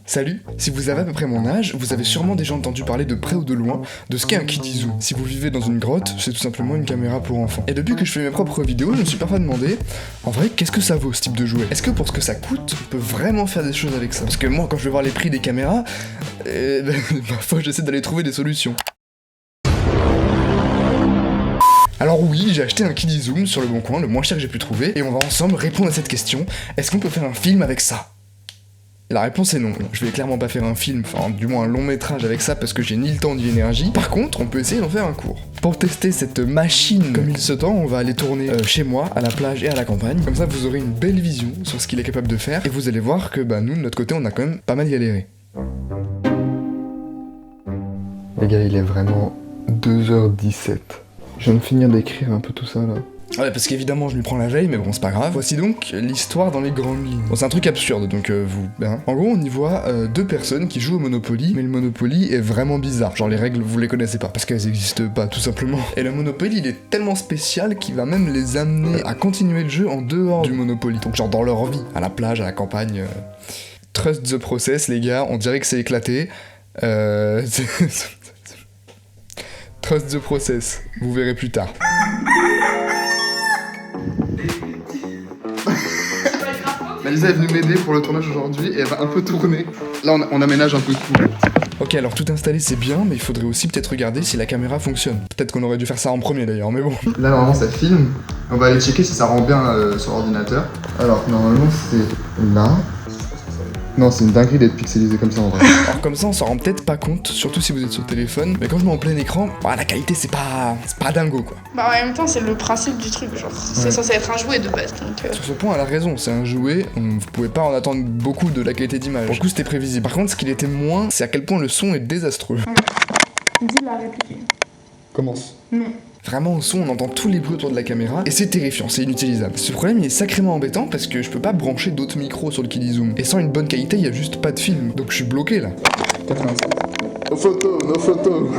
Salut, si vous avez à peu près mon âge, vous avez sûrement déjà entendu parler de près ou de loin de ce qu'est un Kiddie Zoom. Si vous vivez dans une grotte, c'est tout simplement une caméra pour enfants. Et depuis que je fais mes propres vidéos, je me suis parfois demandé, en vrai, qu'est-ce que ça vaut ce type de jouet? Est-ce que pour ce que ça coûte, on peut vraiment faire des choses avec ça? Parce que moi, quand je vais voir les prix des caméras, parfois j'essaie d'aller trouver des solutions. Alors oui, j'ai acheté un Kiddie Zoom sur le bon coin, le moins cher que j'ai pu trouver, et on va ensemble répondre à cette question, est-ce qu'on peut faire un film avec ça? La réponse est non. Je vais clairement pas faire un film, enfin du moins un long métrage avec ça parce que j'ai ni le temps ni l'énergie. Par contre, on peut essayer d'en faire un court. Pour tester cette machine comme il se tend, on va aller tourner chez moi, à la plage et à la campagne. Comme ça, vous aurez une belle vision sur ce qu'il est capable de faire et vous allez voir que nous, de notre côté, on a quand même pas mal galéré. Les gars, il est vraiment 2h17. Je viens de finir d'écrire un peu tout ça là. Ouais, parce qu'évidemment je lui prends la veille, mais bon c'est pas grave. Voici donc l'histoire dans les grandes lignes. Bon, c'est un truc absurde, donc En gros, on y voit deux personnes qui jouent au Monopoly, mais le Monopoly est vraiment bizarre. Genre les règles, vous les connaissez pas, parce qu'elles existent pas, tout simplement. Et le Monopoly, il est tellement spécial qu'il va même les amener à continuer le jeu en dehors du Monopoly. Donc genre dans leur vie, à la plage, à la campagne. Trust the process, les gars, on dirait que c'est éclaté. Trust the process, vous verrez plus tard. Lisa est venue m'aider pour le tournage aujourd'hui et elle va un peu tourner. Là on aménage un peu tout. Ok, alors tout installé c'est bien, mais il faudrait aussi peut-être regarder si la caméra fonctionne. Peut-être qu'on aurait dû faire ça en premier d'ailleurs, mais bon. Là normalement ça filme. On va aller checker si ça rend bien sur l'ordinateur. Alors normalement c'est là. Non, c'est une dinguerie d'être pixelisé comme ça en vrai. Alors comme ça on s'en rend peut-être pas compte, surtout si vous êtes sur téléphone, mais quand je mets en plein écran, la qualité c'est pas dingo quoi. En même temps c'est le principe du truc, genre c'est censé être un jouet de base donc... Sur ce point elle a raison, c'est un jouet, vous pouvez pas en attendre beaucoup de la qualité d'image. Pour le coup c'était prévisible. Par contre ce qu'il était moins, c'est à quel point le son est désastreux. Dis la réplique. Commence. Non. Vraiment au son on entend tous les bruits autour de la caméra et c'est terrifiant, c'est inutilisable. Ce problème il est sacrément embêtant parce que je peux pas brancher d'autres micros sur le Kiddie Zoom. Et sans une bonne qualité il y a juste pas de film, donc je suis bloqué là. 87. Nos photos.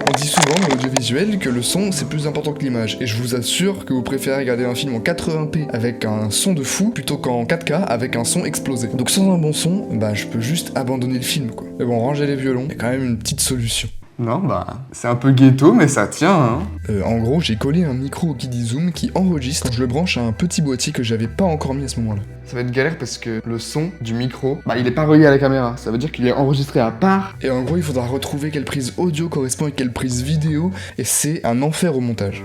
On dit souvent dans l'audiovisuel que le son c'est plus important que l'image et je vous assure que vous préférez regarder un film en 80p avec un son de fou plutôt qu'en 4K avec un son explosé. Donc sans un bon son, je peux juste abandonner le film quoi. Mais bon, ranger les violons, il y a quand même une petite solution. Non, c'est un peu ghetto, mais ça tient, hein. En gros, j'ai collé un micro au Kiddie Zoom qui enregistre quand je le branche à un petit boîtier que j'avais pas encore mis à ce moment-là. Ça va être galère parce que le son du micro, il est pas relié à la caméra. Ça veut dire qu'il est enregistré à part. Et en gros, il faudra retrouver quelle prise audio correspond à quelle prise vidéo, et c'est un enfer au montage.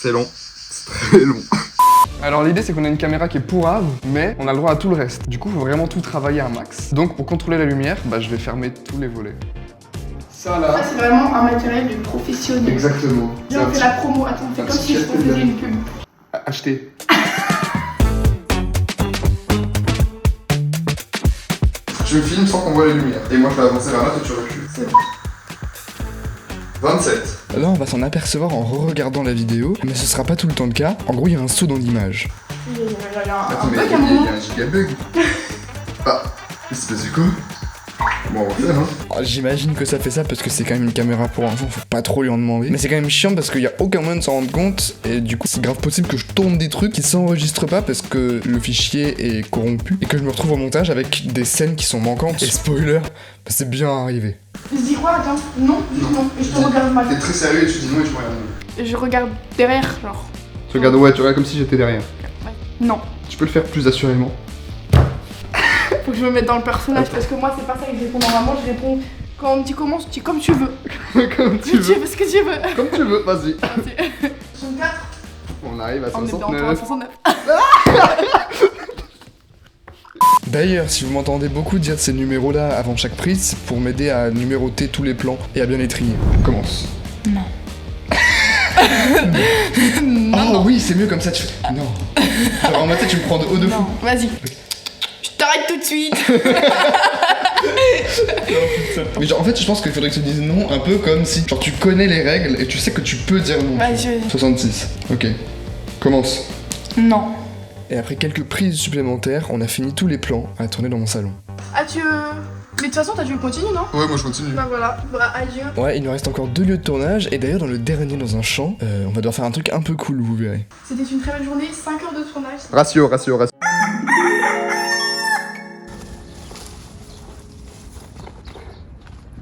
C'est long, c'est très long. Alors l'idée c'est qu'on a une caméra qui est pourrave, mais on a le droit à tout le reste. Du coup, il faut vraiment tout travailler un max. Donc pour contrôler la lumière, je vais fermer tous les volets. Ça là... Ça c'est vraiment un matériel de professionnel. Exactement. Là on fait la promo, attends, on fait comme si je faisais une pub. Acheter. Je me filme sans qu'on voit les lumières. Et moi je vais avancer vers là, toi tu recules. C'est bon. 27. Là on va s'en apercevoir en re-regardant la vidéo, mais ce sera pas tout le temps le cas. En gros il y a un saut dans l'image. Attends, mais il y a un giga bug. Il se passe du coup. Bon, on va faire, hein. J'imagine que ça fait ça parce que c'est quand même une caméra pour enfants, faut pas trop lui en demander. Mais c'est quand même chiant parce qu'il y a aucun moyen de s'en rendre compte. Et du coup, c'est grave possible que je tourne des trucs qui s'enregistrent pas parce que le fichier est corrompu. Et que je me retrouve au montage avec des scènes qui sont manquantes. Et spoiler, c'est bien arrivé. Je dis quoi, attends? Non. Et je te regarde mal. T'es très sérieux et tu dis non et tu me regardes. Et je regarde derrière, genre. Tu regardes comme si j'étais derrière. Ouais. Non. Tu peux le faire plus assurément. Faut que je me mette dans le personnage parce que moi c'est pas ça que je réponds normalement, je réponds quand on me dit comment, je dis comme tu veux. Comme tu veux. Tu veux ce que tu veux. Comme tu veux, vas-y. 64. On arrive à On est 69. à 69. D'ailleurs, si vous m'entendez beaucoup dire ces numéros-là avant chaque prise, c'est pour m'aider à numéroter tous les plans et à bien les trier. Commence. Non. Oh oui, c'est mieux comme ça, tu fais... Non. Genre en ma tête, tu me prends de haut de fou. Non, vas-y. Je t'arrête tout de suite. Mais genre en fait je pense qu'il faudrait que tu dises non un peu comme si genre tu connais les règles et tu sais que tu peux dire non. Vas-y. 66. Ok. Commence. Non. Et après quelques prises supplémentaires, on a fini tous les plans à tourner dans mon salon. Adieu. Mais de toute façon, t'as dû continuer, non? Ouais, moi je continue. Bah voilà, bah adieu. Ouais, il nous reste encore 2 lieux de tournage, et d'ailleurs dans le dernier dans un champ, on va devoir faire un truc un peu cool, vous verrez. C'était une très belle journée, 5 heures de tournage. Ratio.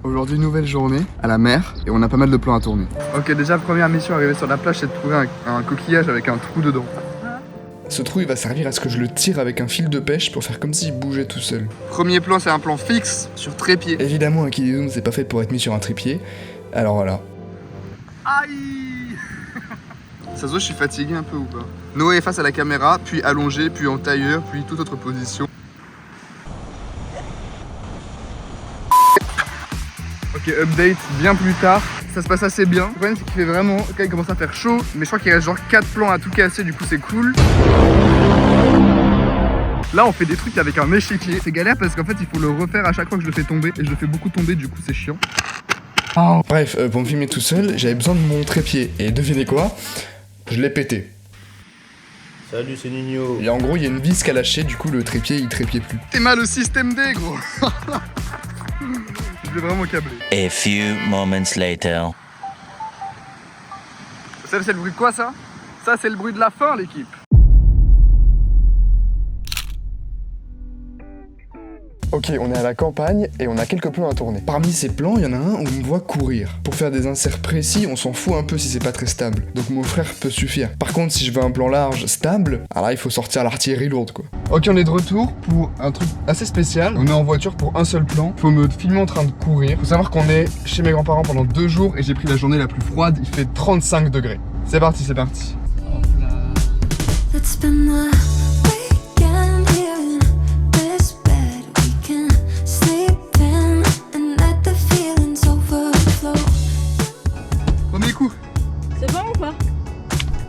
Aujourd'hui, nouvelle journée à la mer et on a pas mal de plans à tourner. Ok, déjà, première mission arrivée sur la plage, c'est de trouver un coquillage avec un trou dedans. Ce trou il va servir à ce que je le tire avec un fil de pêche pour faire comme s'il bougeait tout seul. Premier plan, c'est un plan fixe sur trépied. Évidemment un Kilizoom c'est pas fait pour être mis sur un trépied, alors voilà. Aïe. Ça se voit, je suis fatigué un peu ou pas? Noé est face à la caméra, puis allongé, puis en tailleur, puis toute autre position. Ok, update bien plus tard. Ça se passe assez bien. Le problème c'est qu'il fait vraiment, quand il commence à faire chaud, mais je crois qu'il reste genre 4 plans à tout casser, du coup c'est cool. Là on fait des trucs avec un échiquier. C'est galère parce qu'en fait il faut le refaire à chaque fois que je le fais tomber, et je le fais beaucoup tomber, du coup c'est chiant. Oh. Bref, pour me filmer tout seul, j'avais besoin de mon trépied, et devinez quoi? Je l'ai pété. Salut, c'est Nino. Et en gros il y a une vis qui a lâché, du coup le trépied il trépied plus. T'es mal au système D gros. Je vais vraiment câbler. A few moments later. Ça c'est le bruit de quoi ça? Ça c'est le bruit de la fin l'équipe. Ok, on est à la campagne et on a quelques plans à tourner. Parmi ces plans, il y en a un où on me voit courir. Pour faire des inserts précis, on s'en fout un peu si c'est pas très stable. Donc mon frère peut suffire. Par contre, si je veux un plan large, stable, alors là il faut sortir l'artillerie lourde quoi. Ok, on est de retour pour un truc assez spécial. On est en voiture pour un seul plan. Faut me filmer en train de courir. Faut savoir qu'on est chez mes grands-parents pendant 2 jours et j'ai pris la journée la plus froide. Il fait 35 degrés. C'est parti, c'est parti. Let's spend the weekend here in this bed. We can sleep in and let the feelings overflow. Premier coup. C'est bon ou pas?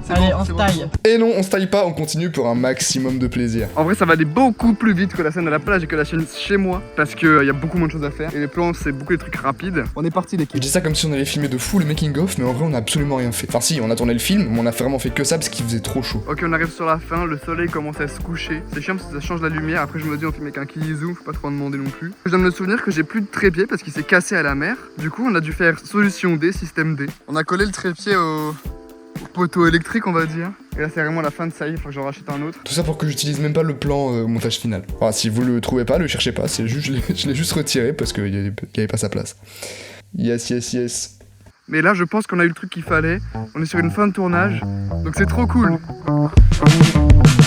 C'est Allez, bon, on c'est se bon. taille. Et non, on se taille pas, on continue pour un maximum de plaisir. En vrai, ça va aller beaucoup plus vite que la scène à la plage et que la scène chez moi parce qu'il y a beaucoup moins de choses à faire. Et les plans, c'est beaucoup des trucs rapides. On est parti Je l'équipe. dis ça comme si on avait filmé de fou le making of, mais en vrai on a absolument rien fait. Enfin si, on a tourné le film, mais on a vraiment fait que ça parce qu'il faisait trop chaud. Ok, on arrive sur la fin, le soleil commence à se coucher. C'est chiant parce que ça change la lumière. Après, je me dis, on filme avec un Kilizoom, faut pas trop en demander non plus. Je viens de me souvenir que j'ai plus de trépied parce qu'il s'est cassé à la mer. Du coup, on a dû faire solution D, système D. On a collé le trépied au poteau électrique, on va dire. Et là, c'est vraiment la fin de ça, il faut que j'en rachète un autre. Tout ça pour que j'utilise même pas le plan au montage final. Enfin, si vous le trouvez pas, le cherchez pas, c'est juste, je l'ai juste retiré parce qu'il y avait pas sa place. Yes. Mais là, je pense qu'on a eu le truc qu'il fallait. On est sur une fin de tournage, donc c'est trop cool.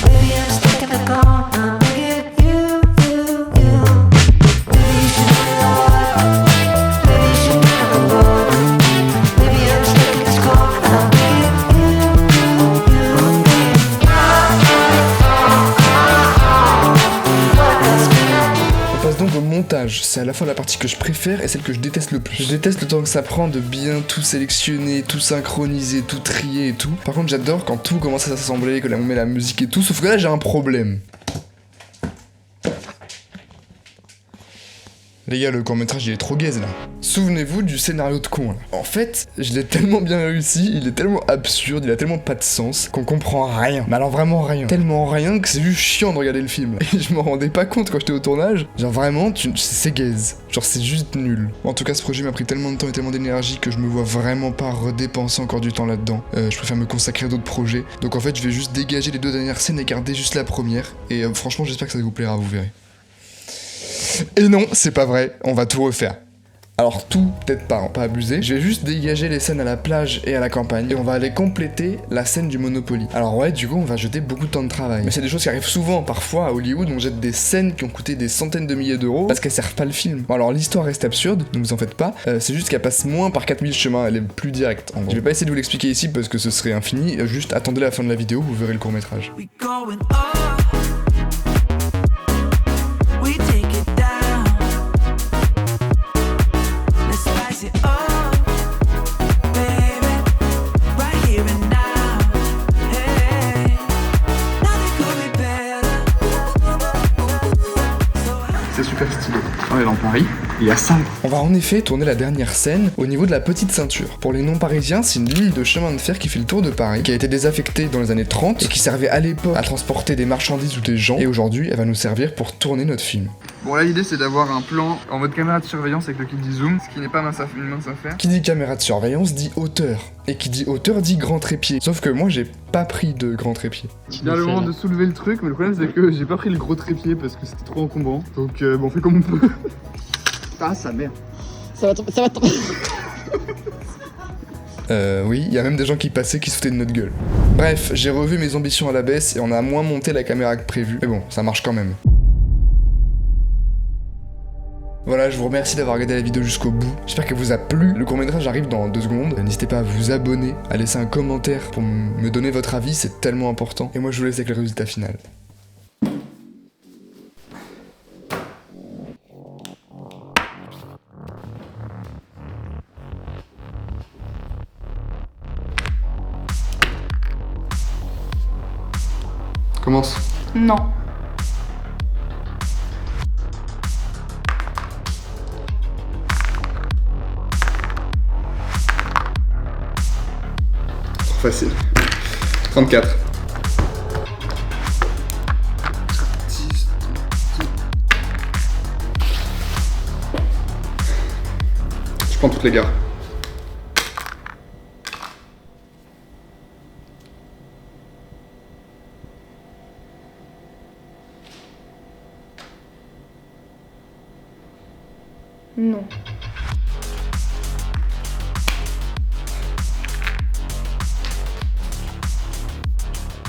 Baby, I'm stuck in the corner. Look at you. Baby, you should be the one. Baby, you should never go. Baby, I'm stuck in this corner. Look at you. On passe donc au montage. C'est à la fois la partie que je préfère et celle que je déteste le plus. Je déteste le temps que ça prend de bien tout sélectionner, tout synchroniser, tout trier et tout. Par contre, j'adore quand tout commence à s'assembler, que là on met la musique et tout, sauf que là j'ai un problème. Les gars, le court-métrage il est trop gaze là. Souvenez-vous du scénario de con là. En fait, je l'ai tellement bien réussi, il est tellement absurde, il a tellement pas de sens qu'on comprend rien. Mais alors vraiment rien. Tellement rien que c'est juste chiant de regarder le film. Et je m'en rendais pas compte quand j'étais au tournage. Genre vraiment, c'est gaze. Genre c'est juste nul. En tout cas, ce projet m'a pris tellement de temps et tellement d'énergie que je me vois vraiment pas redépenser encore du temps là-dedans. Je préfère me consacrer à d'autres projets. Donc en fait, je vais juste dégager les 2 dernières scènes et garder juste la première. Et franchement, j'espère que ça vous plaira, vous verrez. Et non, c'est pas vrai, on va tout refaire. Alors tout, peut-être pas, hein, pas abusé. Je vais juste dégager les scènes à la plage et à la campagne et on va aller compléter la scène du Monopoly. Alors ouais, du coup, on va jeter beaucoup de temps de travail. Mais c'est des choses qui arrivent souvent. Parfois, à Hollywood, on jette des scènes qui ont coûté des centaines de milliers d'euros parce qu'elles servent pas le film. Bon alors l'histoire reste absurde, ne vous en faites pas. C'est juste qu'elle passe moins par 4000 chemins, elle est plus directe. En gros. Je vais pas essayer de vous l'expliquer ici parce que ce serait infini. Juste attendez la fin de la vidéo, vous verrez le court-métrage. We going up. We take it down. Let's spice it up, baby. Right here and now. Hey, nothing could be better. C'est super stylé. On est dans Paris, il y a ça. On va en effet tourner la dernière scène au niveau de la petite ceinture. Pour les non-parisiens, c'est une ligne de chemin de fer qui fait le tour de Paris, qui a été désaffectée dans les années 30 et qui servait à l'époque à transporter des marchandises ou des gens. Et aujourd'hui, elle va nous servir pour tourner notre film. Bon là l'idée c'est d'avoir un plan en mode caméra de surveillance avec le kit du zoom, ce qui n'est pas une mince affaire. Qui dit caméra de surveillance dit hauteur. Et qui dit hauteur dit grand trépied. Sauf que moi j'ai pas pris de grand trépied. Il y a le moment de soulever le truc, mais le problème c'est que j'ai pas pris le gros trépied parce que c'était trop encombrant. Donc bon on fait comme on peut. Ah sa mère. Ça va tomber. Oui, il y a même des gens qui passaient qui se foutaient de notre gueule. Bref, j'ai revu mes ambitions à la baisse et on a moins monté la caméra que prévu. Mais bon, ça marche quand même. Voilà, je vous remercie d'avoir regardé la vidéo jusqu'au bout. J'espère qu'elle vous a plu. Le court-métrage arrive dans 2 secondes. N'hésitez pas à vous abonner, à laisser un commentaire pour me donner votre avis, c'est tellement important. Et moi je vous laisse avec le résultat final. Commence. Non. Trop facile. 34. 10. Je prends toutes les gares. Non.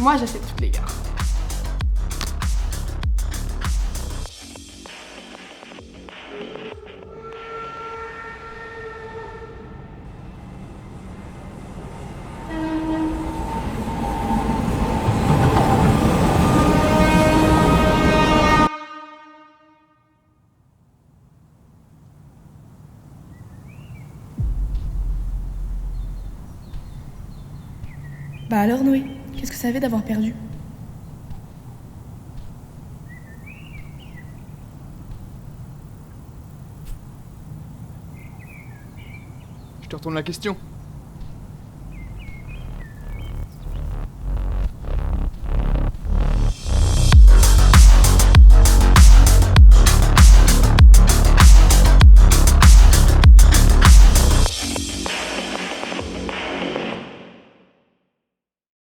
Moi j'accepte toutes les gars. Bah alors Noé, qu'est-ce que ça fait d'avoir perdu? Je te retourne la question.